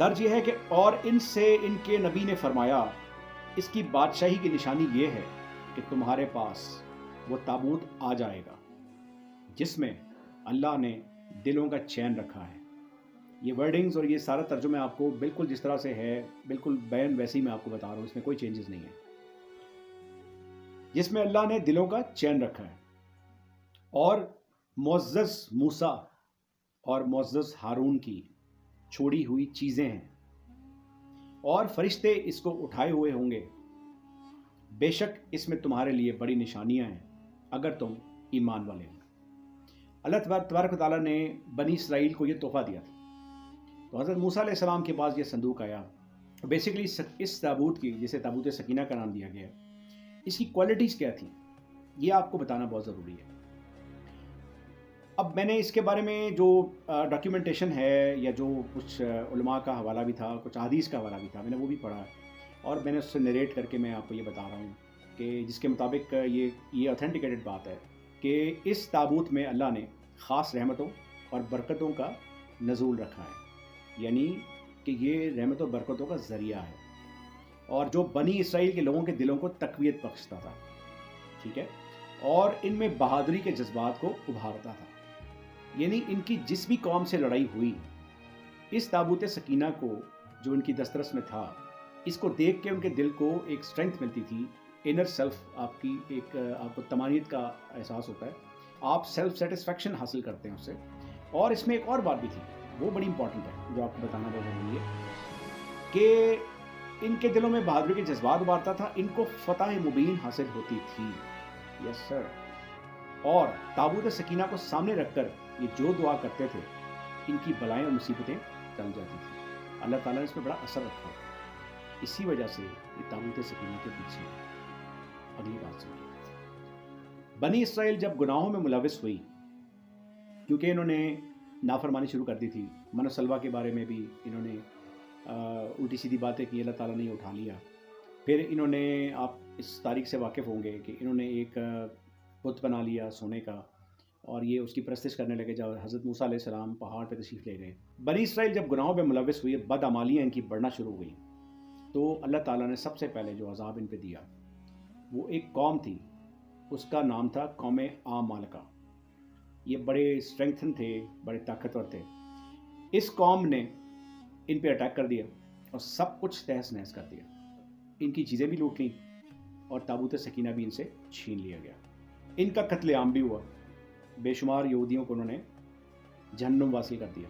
درج یہ ہے کہ اور ان سے ان کے نبی نے فرمایا اس کی بادشاہی کی نشانی یہ ہے کہ تمہارے پاس وہ تابوت آ جائے گا جس میں اللہ نے دلوں کا چین رکھا ہے. یہ ورڈنگز اور یہ سارا ترجمہ آپ کو بالکل جس طرح سے ہے بالکل بیان ویسے ہی میں آپ کو بتا رہا ہوں, اس میں کوئی چینجز نہیں ہے. جس میں اللہ نے دلوں کا چین رکھا ہے اور معزز موسیٰ اور معزز ہارون کی چھوڑی ہوئی چیزیں ہیں اور فرشتے اس کو اٹھائے ہوئے ہوں گے. بے شک اس میں تمہارے لیے بڑی نشانیاں ہیں اگر تم ایمان والے ہو. اللہ تبارک و تعالیٰ نے بنی اسرائیل کو یہ تحفہ دیا تھا. تو حضرت موسیٰ علیہ السلام کے پاس یہ صندوق آیا. بیسیکلی اس تابوت کی, جسے تابوت سکینہ کا نام دیا گیا, اس کی کوالٹیز کیا تھیں یہ آپ کو بتانا بہت ضروری ہے. اب میں نے اس کے بارے میں جو ڈاکیومنٹیشن ہے یا جو کچھ علماء کا حوالہ بھی تھا, کچھ حدیث کا حوالہ بھی تھا, میں نے وہ بھی پڑھا اور میں نے اس سے نریٹ کر کے میں آپ کو یہ بتا رہا ہوں کہ جس کے مطابق یہ اوتھینٹیکیٹڈ بات ہے کہ اس تابوت میں اللہ نے خاص رحمتوں اور برکتوں کا نزول رکھا ہے. یعنی کہ یہ رحمت و برکتوں کا ذریعہ ہے اور جو بنی اسرائیل کے لوگوں کے دلوں کو تقویت بخشتا تھا, ٹھیک ہے, اور ان میں بہادری کے جذبات کو ابھارتا تھا. یعنی ان کی جس بھی قوم سے لڑائی ہوئی, اس تابوت سکینہ کو جو ان کی دسترس میں تھا, اس کو دیکھ کے ان کے دل کو ایک اسٹرینتھ ملتی تھی, انر سیلف, آپ کی ایک آپ کو طمانینت کا احساس ہوتا ہے, آپ سیلف سیٹسفیکشن حاصل کرتے ہیں اس سے. اور اس میں ایک اور بات بھی تھی, وہ بڑی امپورٹنٹ ہے جو آپ کو بتانا بہت ضروری ہے کہ ان کے دلوں میں بہادری کے جذبات ابھارتا تھا, ان کو فتح مبین حاصل ہوتی تھی. یس سر. اور تابوت سکینہ کو سامنے رکھ کر یہ جو دعا کرتے تھے ان کی بلائیں اور مصیبتیں ٹل جاتی تھیں. اللہ تعالیٰ نے اس پہ بڑا اثر رکھا. اسی وجہ سے یہ تابوت سکینہ کے پیچھے. اگلی بات سنیے. بنی اسرائیل جب گناہوں میں ملوث ہوئی, کیونکہ انہوں نے نافرمانی شروع کر دی تھی, من و سلوہ کے بارے میں بھی انہوں نے الٹی سیدھی باتیں کی, اللہ تعالیٰ نے یہ اٹھا لیا. پھر انہوں نے, آپ اس تاریخ سے واقف ہوں گے کہ انہوں نے ایک بت بنا لیا سونے کا اور یہ اس کی پرستش کرنے لگے جب حضرت موسیٰ علیہ السلام پہاڑ پہ تشریف لے گئے. بنی اسرائیل جب گناہوں میں ملوث ہوئی, بدعمالیاں ان کی بڑھنا شروع ہوئی, تو اللہ تعالیٰ نے سب سے پہلے جو عذاب ان پہ دیا وہ ایک قوم تھی, اس کا نام تھا قوم عامالقہ. یہ بڑے اسٹرینگتھن تھے, بڑے طاقتور تھے. اس قوم نے ان پہ اٹیک کر دیا اور سب کچھ تہس نہس کر دیا. ان کی چیزیں بھی لوٹ لیں اور تابوت سکینہ بھی ان سے چھین لیا گیا. ان کا قتل عام بھی ہوا, بے شمار یہودیوں کو انہوں نے جہنم واصل کر دیا.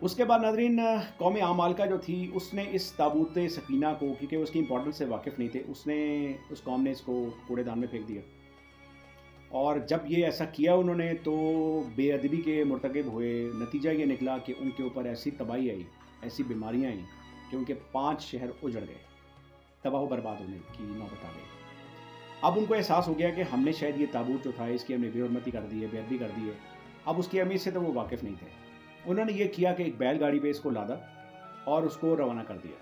اس کے بعد ناظرین, قوم عامالقہ جو تھی اس نے اس تابوت سکینہ کو, کیونکہ اس کی امپورٹنس سے واقف نہیں تھے, اس قوم نے اس کو کوڑے دان میں پھینک دیا. اور جب یہ ایسا کیا انہوں نے تو بے ادبی کے مرتکب ہوئے. نتیجہ یہ نکلا کہ ان کے اوپر ایسی تباہی آئی, ایسی بیماریاں آئیں کہ ان کے 5 شہر اجڑ گئے, تباہ و برباد ہونے کی نوبت آ گئی. اب ان کو احساس ہو گیا کہ ہم نے شاید یہ تابوت جو تھا اس کی ہم نے بے حرمتی کر دی ہے, بے ادبی کر دی ہے. اب اس کی اہمیت سے تو وہ واقف نہیں تھے. انہوں نے یہ کیا کہ ایک بیل گاڑی پہ اس کو لادا اور اس کو روانہ کر دیا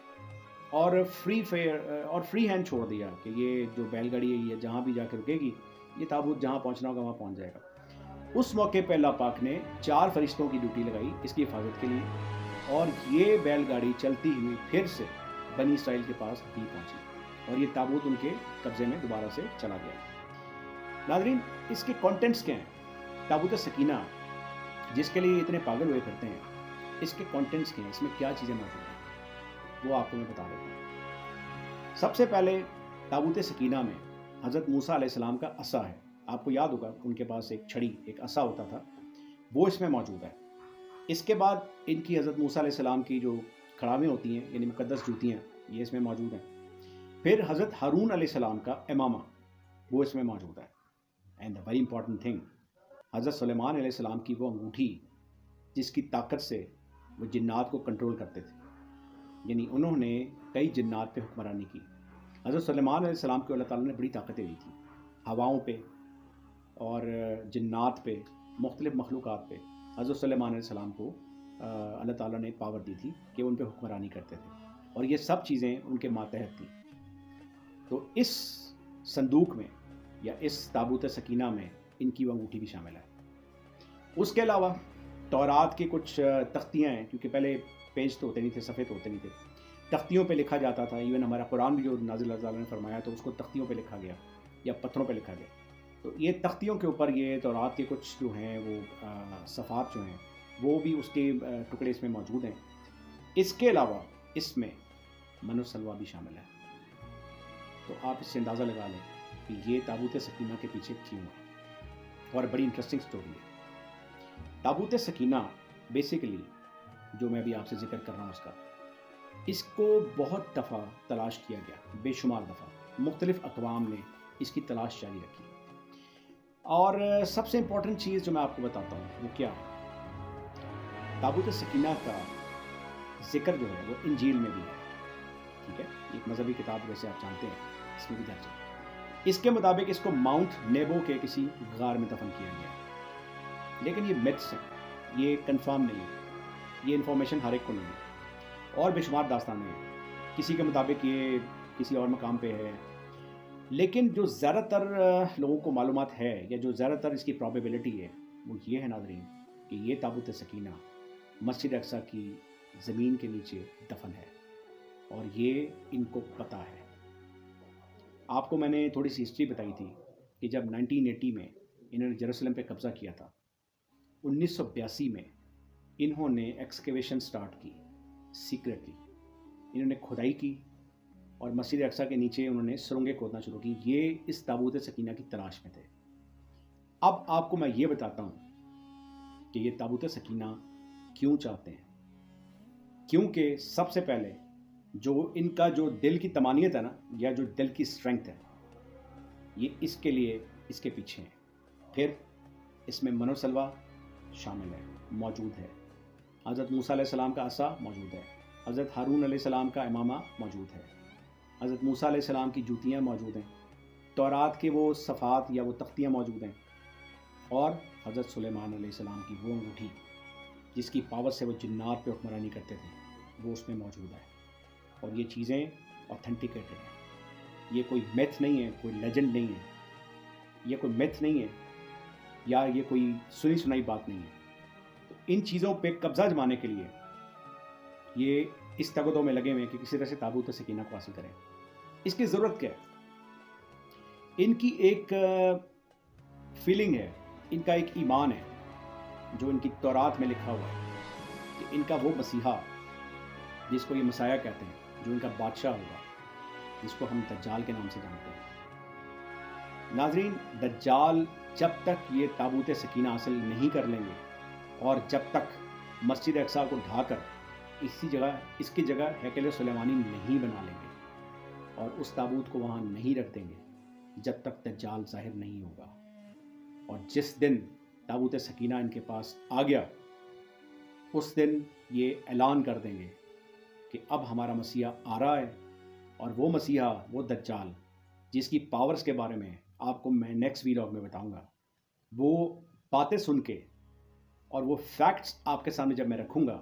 اور فری ہینڈ چھوڑ دیا کہ یہ جو بیل گاڑی ہے یہ جہاں بھی جا کے رکے گی, یہ تابوت جہاں پہنچنا ہوگا وہاں پہنچ جائے گا. اس موقع پہ اللہ پاک نے 4 فرشتوں کی ڈیوٹی لگائی اس کی حفاظت کے لیے, اور یہ بیل گاڑی چلتی ہوئی پھر سے بنی اسرائیل کے پاس بھی پہنچی اور یہ تابوت ان کے قبضے میں دوبارہ سے چلا گیا. ناظرین, اس کے کانٹینٹس کیا ہیں؟ تابوت سکینہ جس کے لیے اتنے پاگل ہوئے کرتے ہیں, اس کے کانٹینٹس کیا ہیں, اس میں کیا چیزیں موجود ہیں, وہ آپ کو میں بتا دیتا ہوں. سب سے پہلے تابوت سکینہ میں حضرت موسیٰ علیہ السلام کا عصا ہے. آپ کو یاد ہوگا ان کے پاس ایک چھڑی, ایک عصا ہوتا تھا, وہ اس میں موجود ہے. اس کے بعد ان کی حضرت موسیٰ علیہ السلام کی جو کھڑاویں ہوتی ہیں یعنی مقدس جوتیاں, یہ اس میں موجود ہیں. پھر حضرت ہارون علیہ السلام کا امامہ وہ اس میں موجود ہے. And the very important thing, حضرت سلیمان علیہ السلام کی وہ انگوٹھی جس کی طاقت سے وہ جنات کو کنٹرول کرتے تھے. یعنی انہوں نے کئی جنات پہ حکمرانی کی. حضرت سلیمان علیہ السلام کو اللہ تعالیٰ نے بڑی طاقتیں دی تھی, ہواؤں پہ اور جنات پہ, مختلف مخلوقات پہ. حضرت سلیمان علیہ السلام کو اللہ تعالیٰ نے پاور دی تھی کہ ان پہ حکمرانی کرتے تھے, اور یہ سب چیزیں ان کے ماتحت تھیں. تو اس صندوق میں یا اس تابوت سکینہ میں ان کی وہ انگوٹھی بھی شامل ہے. اس کے علاوہ تورات کے کچھ تختیاں ہیں, کیونکہ پہلے پیج تو ہوتے نہیں تھے، صفحے تو ہوتے نہیں تھے، تختیوں پہ لکھا جاتا تھا. ایون ہمارا قرآن بھی جو نازل اللہ تعالیٰ نے فرمایا تو اس کو تختیوں پہ لکھا گیا یا پتھروں پہ لکھا گیا. تو یہ تختیوں کے اوپر یہ تورات کے کچھ جو ہیں وہ صفحات جو ہیں وہ بھی اس کے ٹکڑے اس میں موجود ہیں. اس کے علاوہ اس میں من و سلوہ بھی شامل ہے. تو آپ اس سے اندازہ لگا لیں کہ یہ تابوت سکینہ کے پیچھے کیوں ہے، اور بڑی انٹرسٹنگ سٹوری ہے. تابوت سکینہ بیسیکلی جو میں ابھی آپ سے ذکر کر رہا ہوں اس کو بہت دفعہ تلاش کیا گیا، بے شمار دفعہ مختلف اقوام نے اس کی تلاش جاری رکھی. اور سب سے امپورٹنٹ چیز جو میں آپ کو بتاتا ہوں وہ کیا ہے، تابوت سکینہ کا ذکر جو ہے وہ انجیل میں بھی ہے. ٹھیک ہے، ایک مذہبی کتاب جیسے آپ جانتے ہیں اس میں بھی درج ہے. اس کے مطابق اس کو ماؤنٹ نیبو کے کسی غار میں دفن کیا گیا ہے. لیکن یہ میتھس ہیں، یہ کنفرم نہیں ہے، یہ انفارمیشن ہر ایک کو نہیں ہے، اور بے شمار داستانیں ہیں. کسی کے مطابق یہ کسی اور مقام پہ ہے، لیکن جو زیادہ تر لوگوں کو معلومات ہے یا جو زیادہ تر اس کی پرابیبلٹی ہے وہ یہ ہے ناظرین کہ یہ تابوت سکینہ مسجد اقصی کی زمین کے نیچے دفن ہے، اور یہ ان کو پتہ ہے. آپ کو میں نے تھوڑی سی ہسٹری بتائی تھی کہ جب 1980 میں انہوں نے جیروسلم پہ قبضہ کیا تھا، 1982 میں انہوں نے ایکسکیویشن سٹارٹ کی سیکریٹلی. انہوں نے کھدائی کی اور مسجد اقصی کے نیچے انہوں نے سرنگیں کھودنا شروع کی. یہ اس تابوت سکینہ کی تلاش میں تھے. اب آپ کو میں یہ بتاتا ہوں کہ یہ تابوت سکینہ کیوں چاہتے ہیں. کیونکہ سب سے پہلے جو ان کا جو دل کی تمانیت ہے نا، یا جو دل کی اسٹرینگتھ ہے، یہ اس کے لیے اس کے پیچھے ہیں. پھر اس میں من و سلوہ شامل ہے، موجود ہے. حضرت موسیٰ علیہ السلام کا عصا موجود ہے، حضرت ہارون علیہ السلام کا امامہ موجود ہے، حضرت موسیٰ علیہ السلام کی جوتیاں موجود ہیں، تورات کے وہ صفحات یا وہ تختیاں موجود ہیں، اور حضرت سلیمان علیہ السلام کی وہ انگوٹھی جس کی پاور سے وہ جنات پہ حکمرانی کرتے تھے وہ اس میں موجود ہے. اور یہ چیزیں اوتھینٹیکیٹڈ ہیں. یہ کوئی میتھ نہیں ہے، کوئی لیجنڈ نہیں ہے، یہ کوئی میتھ نہیں ہے، یا یہ کوئی سنی سنائی بات نہیں ہے. تو ان چیزوں پہ قبضہ جمانے کے لیے یہ اس تگدوں میں لگے ہوئے ہیں کہ کسی طرح سے تابوت سکینہ کو حاصل کریں. اس کی ضرورت کیا ہے؟ ان کی ایک فیلنگ ہے، ان کا ایک ایمان ہے جو ان کی تورات میں لکھا ہوا ہے کہ ان کا وہ مسیحا جس کو یہ مسیح کہتے ہیں، جو ان کا بادشاہ ہوگا، جس کو ہم دجال کے نام سے جانتے ہیں. ناظرین، دجال جب تک یہ تابوت سکینہ حاصل نہیں کر لیں گے اور جب تک مسجد اقصی کو ڈھا کر اس کی جگہ ہیکل سلیمانی نہیں بنا لیں گے اور اس تابوت کو وہاں نہیں رکھ دیں گے جب تک دجال ظاہر نہیں ہوگا. اور جس دن تابوت سکینہ ان کے پاس آ گیا اس دن یہ اعلان کر دیں گے کہ اب ہمارا مسیحا آ رہا ہے. اور وہ مسیحا، وہ دجال جس کی پاورز کے بارے میں آپ کو میں نیکسٹ ویلاگ میں بتاؤں گا، وہ باتیں سن کے اور وہ فیکٹس آپ کے سامنے جب میں رکھوں گا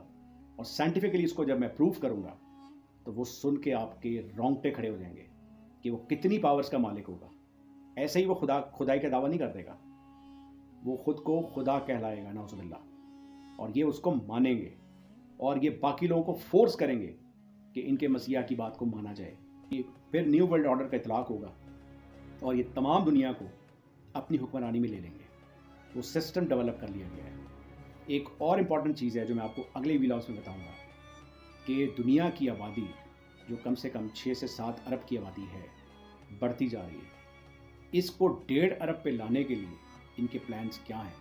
اور سائنٹیفکلی اس کو جب میں پروف کروں گا تو وہ سن کے آپ کے رونگٹے کھڑے ہو جائیں گے کہ وہ کتنی پاورز کا مالک ہوگا. ایسے ہی وہ خدائی کا دعویٰ نہیں کر دے گا، وہ خود کو خدا کہلائے گا نعوذ باللہ، اور یہ اس کو مانیں گے اور یہ باقی لوگوں کو فورس کریں گے کہ ان کے مسیحا کی بات کو مانا جائے. پھر نیو ورلڈ آرڈر کا اطلاق ہوگا اور یہ تمام دنیا کو اپنی حکمرانی میں لے لیں گے. وہ سسٹم ڈیولپ کر لیا گیا ہے. ایک اور امپورٹنٹ چیز ہے جو میں آپ کو اگلے ویلاگز میں بتاؤں گا کہ دنیا کی آبادی جو کم سے کم 6 سے 7 ارب کی آبادی ہے، بڑھتی جا رہی ہے. اس کو 1.5 ارب پہ لانے کے لیے ان کے پلانز کیا ہیں،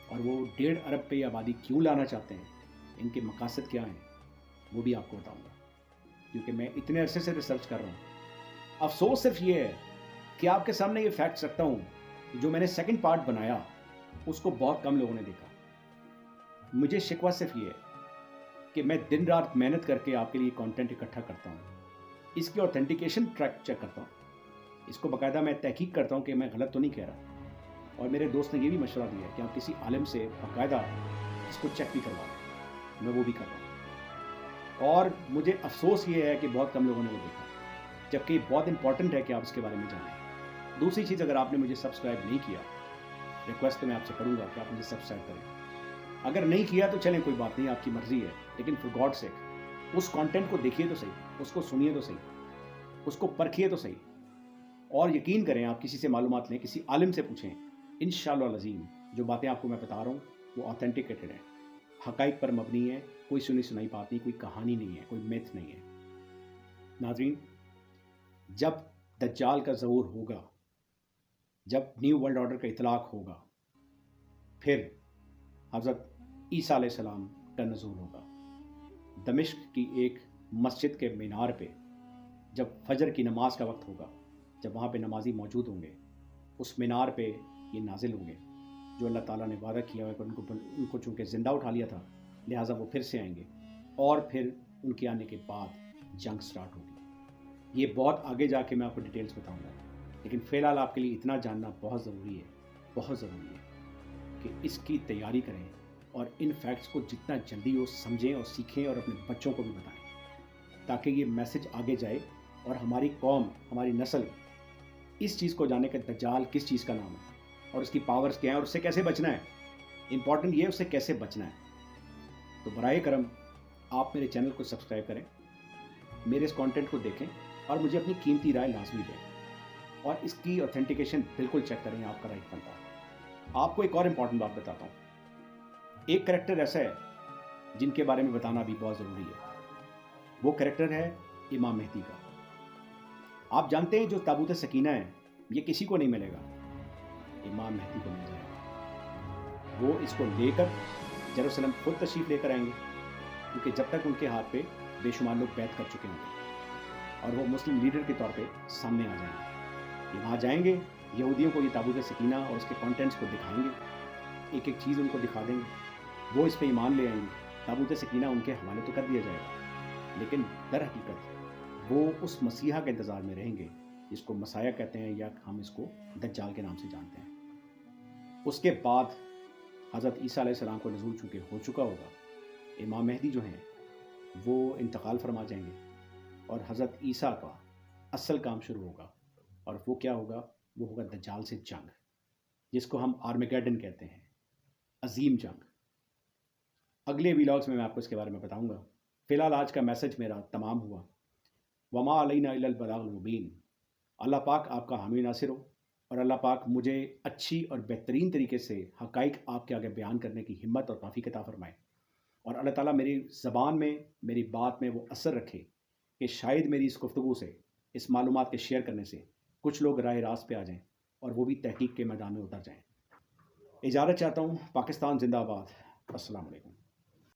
اور وہ 1.5 ارب پہ یہ آبادی کیوں لانا چاہتے ہیں، ان کے مقاصد کیا ہیں، وہ بھی آپ کو بتاؤں گا کیونکہ میں اتنے عرصے سے ریسرچ کر رہا ہوں. افسوس صرف یہ ہے کہ آپ کے سامنے یہ فیکٹس رکھتا ہوں کہ جو میں نے سیکنڈ پارٹ بنایا اس کو بہت کم لوگوں نے دیکھا. مجھے شکوہ صرف یہ ہے کہ میں دن رات محنت کر کے آپ کے لیے کانٹینٹ اکٹھا کرتا ہوں، اس کی اوتھینٹیکیشن ٹریک چیک کرتا ہوں، اس کو باقاعدہ میں تحقیق کرتا ہوں کہ میں غلط تو نہیں کہہ رہا. اور میرے دوست نے یہ بھی مشورہ دیا کہ آپ کسی عالم سے باقاعدہ اس کو چیک بھی کروا دیں. میں وہ بھی کر رہا ہوں. اور مجھے افسوس یہ ہے کہ بہت کم لوگوں نے وہ دیکھا، جبکہ بہت امپورٹنٹ ہے کہ آپ اس کے بارے میں جانیں. دوسری چیز، اگر آپ نے مجھے سبسکرائب نہیں کیا، ریکویسٹ تو میں آپ سے کروں گا کہ آپ مجھے سبسکرائب کریں اگر نہیں کیا تو چلیں کوئی بات نہیں، آپ کی مرضی ہے، لیکن فار گاڈ سیک اس کانٹینٹ کو دیکھیے تو صحیح، اس کو سنیے تو صحیح، اس کو پرکھیے تو صحیح، اور یقین کریں آپ کسی سے معلومات لیں، کسی عالم سے پوچھیں، انشاءاللہ العظیم جو باتیں آپ کو میں بتا رہا ہوں وہ آتھینٹیکیٹڈ ہیں، حقائق پر مبنی ہے، کوئی سنی سنائی بات نہیں، کوئی کہانی نہیں ہے، کوئی میتھ نہیں ہے۔ ناظرین، جب دجال کا ظہور ہوگا، جب نیو ورلڈ آرڈر کا اطلاق ہوگا، پھر حضرت عیسیٰ علیہ السلام کا نزول ہوگا۔ دمشق کی ایک مسجد کے مینار پہ جب فجر کی نماز کا وقت ہوگا، جب وہاں پہ نمازی موجود ہوں گے، اس مینار پہ یہ نازل ہوں گے جو اللہ تعالیٰ نے وعدہ کیا ہے کہ ان کو چونکہ زندہ اٹھا لیا تھا لہٰذا وہ پھر سے آئیں گے، اور پھر ان کے آنے کے بعد جنگ سٹارٹ ہوگی۔ یہ بہت آگے جا کے میں آپ کو ڈیٹیلز بتاؤں گا، لیکن فی الحال آپ کے لیے اتنا جاننا بہت ضروری ہے، بہت ضروری ہے کہ اس کی تیاری کریں اور ان فیکٹس کو جتنا جلدی وہ سمجھیں اور سیکھیں اور اپنے بچوں کو بھی بتائیں، تاکہ یہ میسج آگے جائے اور ہماری قوم، ہماری نسل اس چیز کو جانے کہ دجال کس چیز کا نام ہے اور اس کی پاورز کیا ہیں اور اس سے کیسے بچنا ہے۔ امپورٹنٹ یہ ہے اس سے کیسے بچنا ہے۔ تو برائے کرم آپ میرے چینل کو سبسکرائب کریں، میرے اس کانٹینٹ کو دیکھیں اور مجھے اپنی قیمتی رائے لازمی دیں، اور اس کی اوتھینٹیکیشن بالکل چیک کریں، آپ کا رائٹ بنتا ہے۔ آپ کو ایک اور امپورٹنٹ بات بتاتا ہوں، ایک کریکٹر ایسا ہے جن کے بارے میں بتانا بھی بہت ضروری ہے، وہ کریکٹر ہے امام مہدی کا۔ آپ جانتے ہیں جو تابوت سکینہ ہے یہ کسی کو نہیں ملے گا، امام مہدی کو مل جائے گا۔ وہ اس کو لے کر یروشلم خود تشریف لے کر آئیں گے، کیونکہ جب تک ان کے ہاتھ پہ بے شمار لوگ بیعت کر چکے ہوں گے اور وہ مسلم لیڈر کے طور پہ سامنے آ جائیں گے۔ یہ وہاں جائیں گے، یہودیوں کو یہ تابوت سکینہ اور اس کے کانٹینٹس کو دکھائیں گے، ایک ایک چیز ان کو دکھا دیں گے، وہ اس پہ ایمان لے آئیں گے۔ تابوت سکینہ ان کے حوالے تو کر دیا جائے گا، لیکن در حقیقت وہ اس مسیحا کے انتظار میں رہیں گے جس کو مسیح کہتے ہیں، یا ہم اس کو دجال کے نام سے جانتے ہیں۔ اس کے بعد حضرت عیسیٰ علیہ السلام کو نزول چونکہ ہو چکا ہوگا، امام مہدی جو ہیں وہ انتقال فرما جائیں گے، اور حضرت عیسیٰ کا اصل کام شروع ہوگا، اور وہ کیا ہوگا؟ وہ ہوگا دجال سے جنگ، جس کو ہم آرمیگیڈن کہتے ہیں، عظیم جنگ۔ اگلے ویلاگز میں آپ کو اس کے بارے میں بتاؤں گا۔ فی الحال آج کا میسج میرا تمام ہوا۔ وما علینا الا البلاغ المبین۔ اللہ پاک آپ کا حامی ناصر ہو، اور اللہ پاک مجھے اچھی اور بہترین طریقے سے حقائق آپ کے آگے بیان کرنے کی ہمت اور توفیق عطا فرمائے، اور اللہ تعالیٰ میری زبان میں، میری بات میں وہ اثر رکھے کہ شاید میری اس گفتگو سے، اس معلومات کے شیئر کرنے سے کچھ لوگ راہ راست پہ آ جائیں اور وہ بھی تحقیق کے میدان میں اتر جائیں۔ اجازت چاہتا ہوں۔ پاکستان زندہ باد۔ السلام علیکم۔